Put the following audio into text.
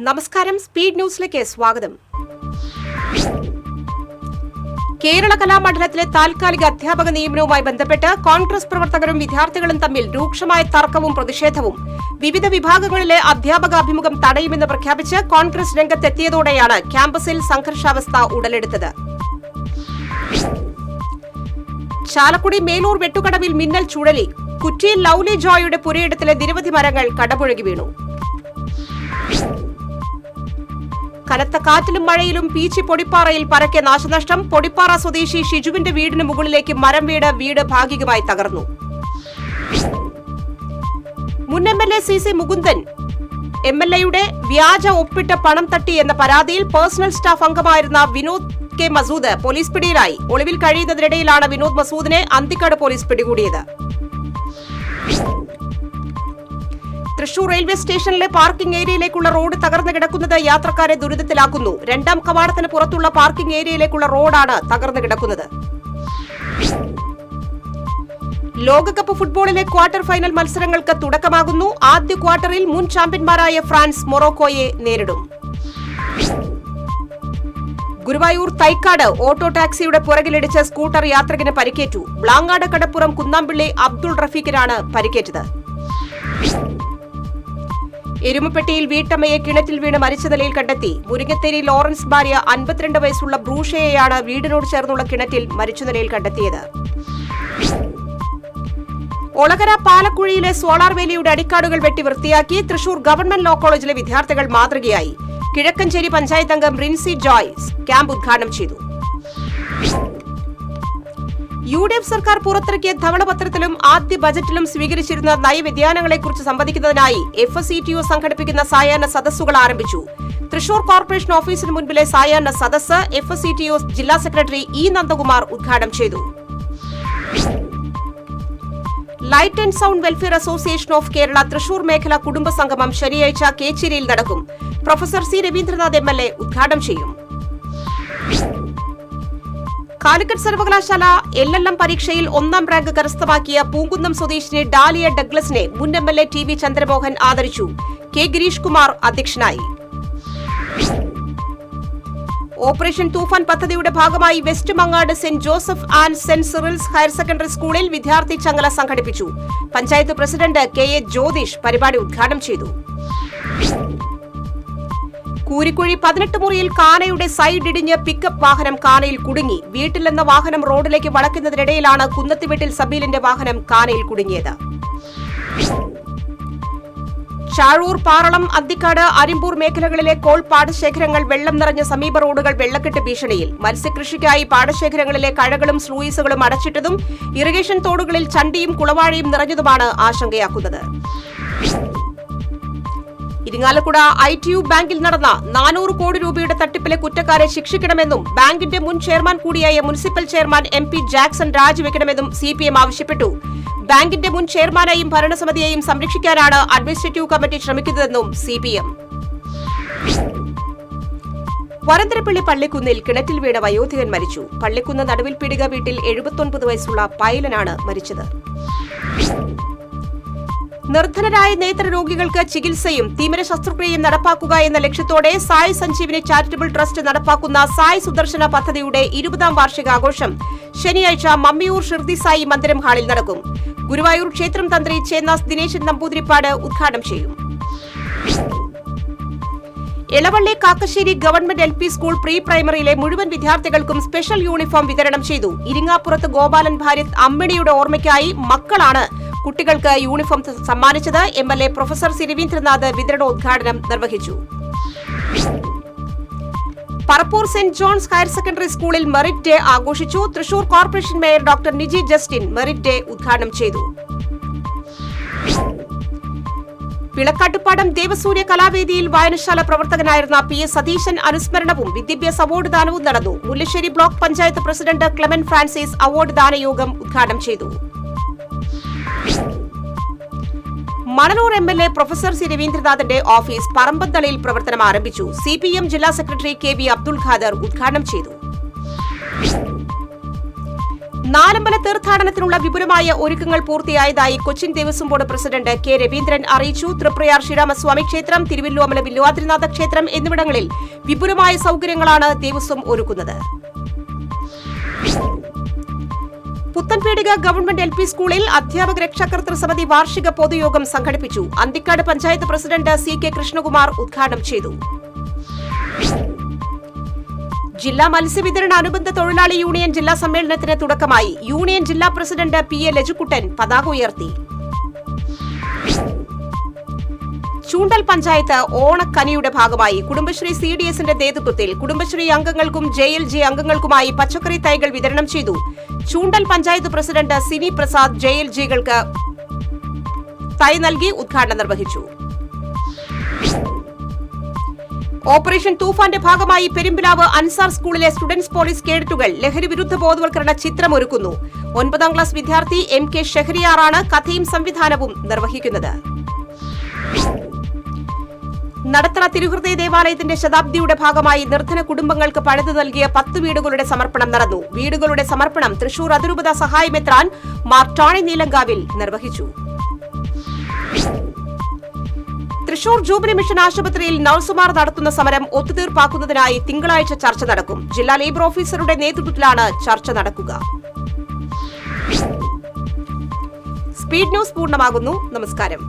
നമസ്കാരം, സ്പീഡ് ന്യൂസിലേക്ക് സ്വാഗതം. കേരള കലാമണ്ഡലത്തിലെ താൽക്കാലിക അധ്യാപക നിയമനവുമായി ബന്ധപ്പെട്ട് കോൺഗ്രസ് പ്രവർത്തകരും വിദ്യാർത്ഥികളും തമ്മിൽ രൂക്ഷമായ തർക്കവും പ്രതിഷേധവും. വിവിധ വിഭാഗങ്ങളിലെ അധ്യാപക അഭിമുഖം തടയുമെന്ന് പ്രഖ്യാപിച്ച് കോൺഗ്രസ് രംഗത്തെത്തിയതോടെയാണ് ക്യാമ്പസിൽ സംഘർഷാവസ്ഥ ഉടലെടുത്തത്. ചാലക്കുടി മേലൂർ വെട്ടുകടവിൽ മിന്നൽ ചുഴലി. കുറ്റിയിൽ ലൌലി ജോയുടെ പുരയിടത്തിലെ നിരവധി മരങ്ങൾ കടപുഴകി വീണു. കനത്ത കാറ്റിലും മഴയിലും പീച്ചി പൊടിപ്പാറയിൽ പരക്കെ നാശനഷ്ടം. പൊടിപ്പാറ സ്വദേശി ഷിജുവിന്റെ വീടിന് മുകളിലേക്ക് മരം വീട് ഭാഗികമായി തകർന്നു. മുൻ MLA CC മുകുന്ദൻ MLAയുടെ വ്യാജ ഒപ്പിട്ട പണം തട്ടി എന്ന പരാതിയിൽ പേഴ്സണൽ സ്റ്റാഫ് അംഗമായിരുന്ന വിനോദ് K. മസൂദ് പോലീസ് പിടിയിലായി. ഒളിവിൽ കഴിയുന്നതിനിടയിലാണ് വിനോദ് മസൂദിനെ അന്തിക്കാട് പോലീസ് പിടികൂടിയത്. തൃശൂർ റെയിൽവേ സ്റ്റേഷനിലെ പാർക്കിംഗ് ഏരിയയിലേക്കുള്ള റോഡ് തകർന്നു കിടക്കുന്നത് യാത്രക്കാരെ ദുരിതത്തിലാക്കുന്നു. രണ്ടാം കവാടത്തിന് പുറത്തുള്ള പാർക്കിംഗ് ഏരിയയിലേക്കുള്ള റോഡാണ് തകർന്നു കിടക്കുന്നത്. ലോകകപ്പ് ഫുട്ബോളിലെ ക്വാർട്ടർ ഫൈനൽ മത്സരങ്ങൾക്ക് തുടക്കമാകുന്നു. ആദ്യ ക്വാർട്ടറിൽ മുൻ ചാമ്പ്യന്മാരായ ഫ്രാൻസ് മൊറോക്കോയെ നേരിടും. ഗുരുവായൂർ തൈക്കാട് ഓട്ടോ ടാക്സിയുടെ പുറകിലിടിച്ച് സ്കൂട്ടർ യാത്രികന് പരിക്കേറ്റു. ബ്ലാങ്ങാട് കടപ്പുറം കുന്നാമ്പിള്ളി അബ്ദുൾ റഫീഖിനാണ് പരിക്കേറ്റത്. എരുമപ്പെട്ടിയിൽ വീട്ടമ്മയെ കിണറ്റിൽ വീണ് മരിച്ച നിലയിൽ കണ്ടെത്തി. മുരിങ്ങത്തേരി ലോറൻസ് ഭാര്യ 52 വയസ്സുള്ള ബ്രൂഷയെയാണ് വീടിനോട് ചേർന്നുള്ള കിണറ്റിൽ മരിച്ച നിലയിൽ കണ്ടെത്തിയത്. ഒളകര പാലക്കുഴിയിലെ സോളാർ വേലിയുടെ അടിക്കാടുകൾ വെട്ടി വൃത്തിയാക്കി. തൃശൂർ ഗവൺമെന്റ് ലോ കോളേജിലെ വിദ്യാർത്ഥികൾ മാതൃകയായി. കിഴക്കഞ്ചേരി പഞ്ചായത്ത് അംഗം റിൻസി ജോയ് ക്യാമ്പ് ഉദ്ഘാടനം ചെയ്തു. UDF സർക്കാർ പുറത്തിറക്കിയ ധവളപത്രത്തിലും ആദ്യ ബജറ്റിലും സ്വീകരിച്ചിരുന്ന നയവ്യതിയാനങ്ങളെക്കുറിച്ച് സംവദിക്കുന്നതിനായി FSCTO സംഘടിപ്പിക്കുന്ന സായാഹ്ന സദസ്സുകൾ ആരംഭിച്ചു. തൃശൂർ കോർപ്പറേഷൻ ഓഫീസിന് മുൻപിലെ സായാഹ്ന സദസ്സ് FSCTO ജില്ലാ സെക്രട്ടറി E. നന്ദകുമാർ ഉദ്ഘാടനം ചെയ്തു. Light and sound welfare association of Kerala Thrissur മേഖല കുടുംബ സംഗമം ശനിയാഴ്ച കേച്ചിരിയിൽ നടക്കും. Professor C. രവീന്ദ്രനാഥ് MLA ഉദ്ഘാടനം ചെയ്യും. കാലിക്കറ്റ് സർവകലാശാല LLM പരീക്ഷയിൽ 1ാം റാങ്ക് കരസ്ഥമാക്കിയ പൂങ്കുന്നം സ്വദേശിനി ഡാലിയ ഡഗ്ലസിനെ മുൻ MLA TV ചന്ദ്രമോഹൻ ആദരിച്ചു. K. ഗിരീഷ് കുമാർ അധ്യക്ഷനായി. ഓപ്പറേഷൻ തൂഫാൻ പദ്ധതിയുടെ ഭാഗമായി west Mangad saint Joseph and saint Cyril's higher secondary സ്കൂളിൽ വിദ്യാർത്ഥി ചങ്ങല സംഘടിപ്പിച്ചു. പഞ്ചായത്ത് പ്രസിഡന്റ് KA ജ്യോതിഷ് പരിപാടി ഉദ്ഘാടനം ചെയ്തു. കൂരിക്കുഴി 18 മുറിയിൽ കാനയുടെ സൈഡ് ഇടിഞ്ഞ് പിക്കപ്പ് വാഹനം കാനയിൽ കുടുങ്ങി. വീട്ടിൽ നിന്ന് വാഹനം റോഡിലേക്ക് വളയ്ക്കുന്നതിനിടയിലാണ് കുന്നത്തുവീട്ടിൽ സബീലിന്റെ വാഹനം കാനയിൽ കുടുങ്ങിയത്. ചാഴൂർ, പാറളം, അന്തിക്കാട്, അരിമ്പൂർ മേഖലകളിലെ കോൾ പാടശേഖരങ്ങൾ വെള്ളം നിറഞ്ഞ സമീപ റോഡുകൾ വെള്ളക്കെട്ട് ഭീഷണിയിൽ. മത്സ്യകൃഷിക്കായി പാടശേഖരങ്ങളിലെ കഴകളും സ്ലൂയിസുകളും അടച്ചിട്ടതും ഇറിഗേഷൻ തോടുകളിൽ ചണ്ടിയും കുളവാഴയും നിറഞ്ഞതുമാണ് ആശങ്കയാക്കുന്നത്. ഇരിങ്ങാലക്കുട ITU ബാങ്കിൽ നടന്ന 400 കോടി രൂപയുടെ തട്ടിപ്പിലെ കുറ്റക്കാരെ ശിക്ഷിക്കണമെന്നും ബാങ്കിന്റെ മുൻ ചെയർമാൻ കൂടിയായ മുനിസിപ്പൽ ചെയർമാൻ MP ജാക്സൺ രാജിവെക്കണമെന്നും CPM ആവശ്യപ്പെട്ടു. ബാങ്കിന്റെ മുൻ ചെയർമാനെയും ഭരണസമിതിയെയും സംരക്ഷിക്കാനാണ് അഡ്മിനിസ്ട്രേറ്റീവ് കമ്മിറ്റി ശ്രമിക്കുന്നതെന്നും CPM. വരന്തരപ്പള്ളി പള്ളിക്കുന്നിൽ കിണറ്റിൽ വീണ വയോധികൻ മരിച്ചു. പള്ളിക്കുന്ന് നടുവിൽ പീടിക വീട്ടിൽ 79 വയസ്സുള്ള പൈലനാണ് മരിച്ചത്. നിർധനരായ നേത്രരോഗികൾക്ക് ചികിത്സയും തീവ്ര ശസ്ത്രക്രിയയും നടപ്പാക്കുക എന്ന ലക്ഷ്യത്തോടെ സായ് സഞ്ജീവനി ചാരിറ്റബിൾ ട്രസ്റ്റ് നടപ്പാക്കുന്ന സായ് സുദർശന പദ്ധതിയുടെ 20ാം വാർഷികാഘോഷം ശനിയാഴ്ച മമ്മിയൂർ ഷിർദി സായി മന്ദിരം ഹാളിൽ നടക്കും. ഗുരുവായൂർ ക്ഷേത്രം തന്ത്രി ചേന്നാസ് ദിനേശൻ നമ്പൂതിരിപ്പാട് ഉദ്ഘാടനം ചെയ്യും. Elavally Kakkassery government LP school pre പ്രൈമറിയിലെ മുഴുവൻ വിദ്യാർത്ഥികൾക്കും സ്പെഷ്യൽ യൂണിഫോം വിതരണം ചെയ്തു. ഇരിങ്ങാപ്പുറത്ത് ഗോപാലൻ ഭാര്യ അമ്മിണിയുടെ ഓർമ്മയ്ക്കായി മക്കളാണ് കുട്ടികൾക്ക് യൂണിഫോം സമ്മാനിച്ചത്. MLA professor C. രവീന്ദ്രനാഥ് വിതരണോദ്ഘാടനം നിർവഹിച്ചു. Parappur saint John's higher secondary സ്കൂളിൽ മെറിറ്റ് ഡേ ആഘോഷിച്ചു. Thrissur corporation mayor doctor Niji Justin merit day ഉദ്ഘാടനം ചെയ്തു. വിളക്കാട്ടുപാടം ദേവസൂര്യ കലാവേദിയിൽ വായനശാല പ്രവർത്തകനായിരുന്ന PS സതീശൻ അനുസ്മരണവും വിദ്യാഭ്യാസ അവാർഡ് ദാനവും നടന്നു. Mullassery block panchayat president Clemen Francis award ദാനയോഗം ഉദ്ഘാടനം ചെയ്തു. Manalur MLA professor C. രവീന്ദ്രനാഥിന്റെ ഓഫീസ് പറമ്പന്തളയിൽ പ്രവർത്തനം ആരംഭിച്ചു. CPM ജില്ലാ സെക്രട്ടറി KV അബ്ദുൾ ഖാദർ ഉദ്ഘാടനം ചെയ്തു. നാലമ്പല തീർത്ഥാടനത്തിനുള്ള വിപുലമായ ഒരുക്കങ്ങൾ പൂർത്തിയായതായി Cochin Devaswom board president K Raveendran അറിയിച്ചു. തൃപ്രയാർ ശ്രീരാമസ്വാമി ക്ഷേത്രം, തിരുവല്ലോമല വില്വാദ്രിനാഥ ക്ഷേത്രം എന്നിവിടങ്ങളിൽ വിപുലമായ സൌകര്യങ്ങളാണ് ദേവസ്വം ഒരുക്കുന്നത്. പുത്തൻപേടിക ഗവൺമെന്റ് LP സ്കൂളിൽ അധ്യാപക രക്ഷാകർതൃ സമിതി വാർഷിക പൊതുയോഗം സംഘടിപ്പിച്ചു. അന്തിക്കാട് പഞ്ചായത്ത് പ്രസിഡന്റ് CK കൃഷ്ണകുമാർ ഉദ്ഘാടനം ചെയ്തു. ജില്ലാ മത്സ്യവിതരണ അനുബന്ധ തൊഴിലാളി യൂണിയൻ ജില്ലാ സമ്മേളനത്തിന് തുടക്കമായി. യൂണിയൻ ജില്ലാ പ്രസിഡന്റ് PA ലജുക്കുട്ടൻ പതാക ഉയർത്തി. ചൂണ്ടൽ പഞ്ചായത്ത് ഓണക്കനിയുടെ ഭാഗമായി കുടുംബശ്രീ CDSന്റെ നേതൃത്വത്തിൽ കുടുംബശ്രീ അംഗങ്ങൾക്കും JLG അംഗങ്ങൾക്കുമായി പച്ചക്കറി തൈകൾ വിതരണം ചെയ്തു. ചൂണ്ടൽ പഞ്ചായത്ത് പ്രസിഡന്റ് സിനി പ്രസാദ് JLGകൾക്ക് തൈ നൽകി ഉദ്ഘാടനം നിർവഹിച്ചു. ഓപ്പറേഷൻ തൂഫാന്റെ ഭാഗമായി പെരുമ്പിലാവ് അൻസാർ സ്കൂളിലെ സ്റ്റുഡൻസ് പോലീസ് കേഡറ്റുകൾ ലഹരി വിരുദ്ധ ബോധവൽക്കരണ ചിത്രമൊരുക്കുന്നു. 9ാം ക്ലാസ് വിദ്യാർത്ഥി MK ഷെഹരിയാറാണ് കഥയും സംവിധാനവും നിർവഹിക്കുന്നത്. നടത്തറ തിരുഹൃദയ ദേവാലയത്തിന്റെ ശതാബ്ദിയുടെ ഭാഗമായി നിർധന കുടുംബങ്ങൾക്ക് പണിതു നൽകിയ 10 വീടുകളുടെ സമർപ്പണം നടന്നു. വീടുകളുടെ സമർപ്പണം തൃശൂർ അതിരൂപത സഹായമെത്രാൻ മാർ ടോണി നീലങ്കാവിൽ നിർവഹിച്ചു. തൃശൂർ ജൂബിലി മിഷൻ ആശുപത്രിയിൽ നഴ്സുമാർ നടത്തുന്ന സമരം ഒത്തുതീർപ്പാക്കുന്നതിനായി തിങ്കളാഴ്ച ചർച്ച നടക്കും. ജില്ലാ ലേബർ ഓഫീസറുടെ നേതൃത്വത്തിലാണ് ചർച്ച നടക്കുക. സ്പീഡ് ന്യൂസ് പൂർണ്ണമാകുന്നു. നമസ്കാരം.